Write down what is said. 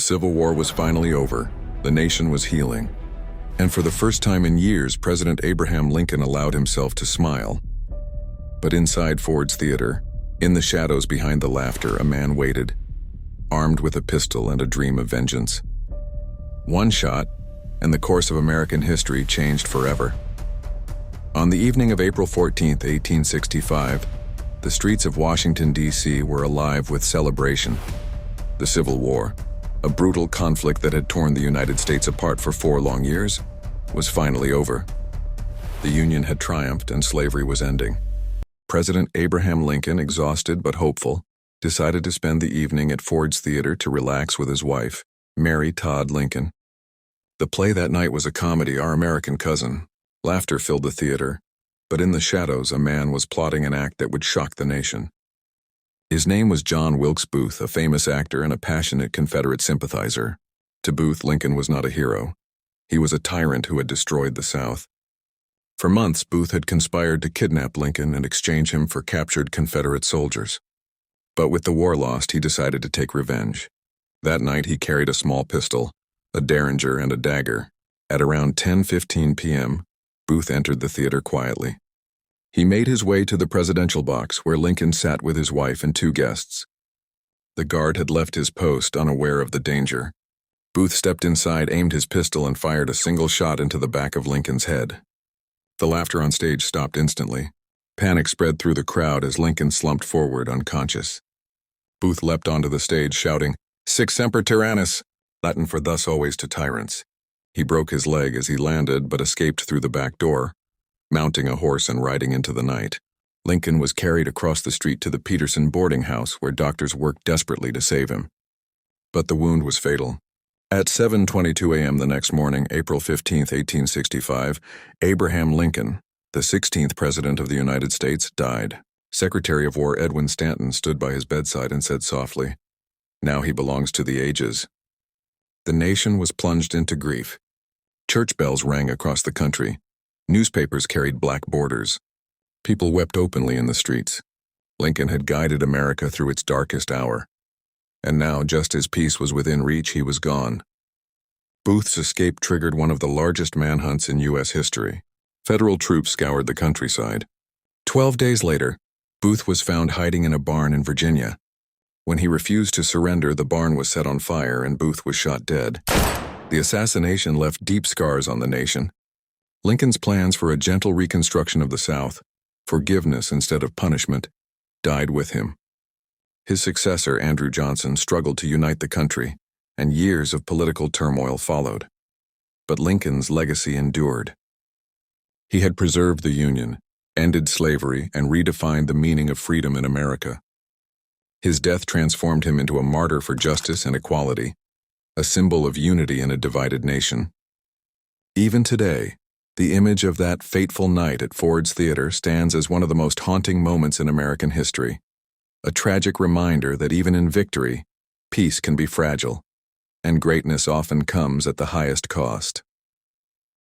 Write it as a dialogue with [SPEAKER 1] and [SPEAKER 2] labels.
[SPEAKER 1] The Civil War was finally over. The nation was healing. And for the first time in years, President Abraham Lincoln allowed himself to smile. But inside Ford's Theater, in the shadows behind the laughter, a man waited, armed with a pistol and a dream of vengeance. One shot, and the course of American history changed forever. On the evening of April 14, 1865, the streets of Washington, D.C. were alive with celebration. The Civil War, a brutal conflict that had torn the United States apart for 4 long years, was finally over. The Union had triumphed and slavery was ending. President Abraham Lincoln, exhausted but hopeful, decided to spend the evening at Ford's Theater to relax with his wife, Mary Todd Lincoln. The play that night was a comedy, Our American Cousin. Laughter filled the theater, but in the shadows a man was plotting an act that would shock the nation. His name was John Wilkes Booth, a famous actor and a passionate Confederate sympathizer. To Booth, Lincoln was not a hero. He was a tyrant who had destroyed the South. For months, Booth had conspired to kidnap Lincoln and exchange him for captured Confederate soldiers. But with the war lost, he decided to take revenge. That night, he carried a small pistol, a derringer, and a dagger. At around 10:15 p.m., Booth entered the theater quietly. He made his way to the presidential box where Lincoln sat with his wife and 2 guests. The guard had left his post, unaware of the danger. Booth stepped inside, aimed his pistol, and fired a single shot into the back of Lincoln's head. The laughter on stage stopped instantly. Panic spread through the crowd as Lincoln slumped forward, unconscious. Booth leapt onto the stage, shouting, "Sic semper tyrannis," Latin for "thus always to tyrants." He broke his leg as he landed, but escaped through the back door, mounting a horse and riding into the night. Lincoln was carried across the street to the Peterson boarding house, where doctors worked desperately to save him. But the wound was fatal. At 7:22 a.m. the next morning, April 15, 1865, Abraham Lincoln, the 16th President of the United States, died. Secretary of War Edwin Stanton stood by his bedside and said softly, "Now he belongs to the ages." The nation was plunged into grief. Church bells rang across the country. Newspapers carried black borders. People wept openly in the streets. Lincoln had guided America through its darkest hour. And now, just as peace was within reach, he was gone. Booth's escape triggered one of the largest manhunts in U.S. history. Federal troops scoured the countryside. 12 days later, Booth was found hiding in a barn in Virginia. When he refused to surrender, the barn was set on fire and Booth was shot dead. The assassination left deep scars on the nation. Lincoln's plans for a gentle reconstruction of the South, forgiveness instead of punishment, died with him. His successor, Andrew Johnson, struggled to unite the country, and years of political turmoil followed. But Lincoln's legacy endured. He had preserved the Union, ended slavery, and redefined the meaning of freedom in America. His death transformed him into a martyr for justice and equality, a symbol of unity in a divided nation. Even today, the image of that fateful night at Ford's Theater stands as one of the most haunting moments in American history, a tragic reminder that even in victory, peace can be fragile, and greatness often comes at the highest cost.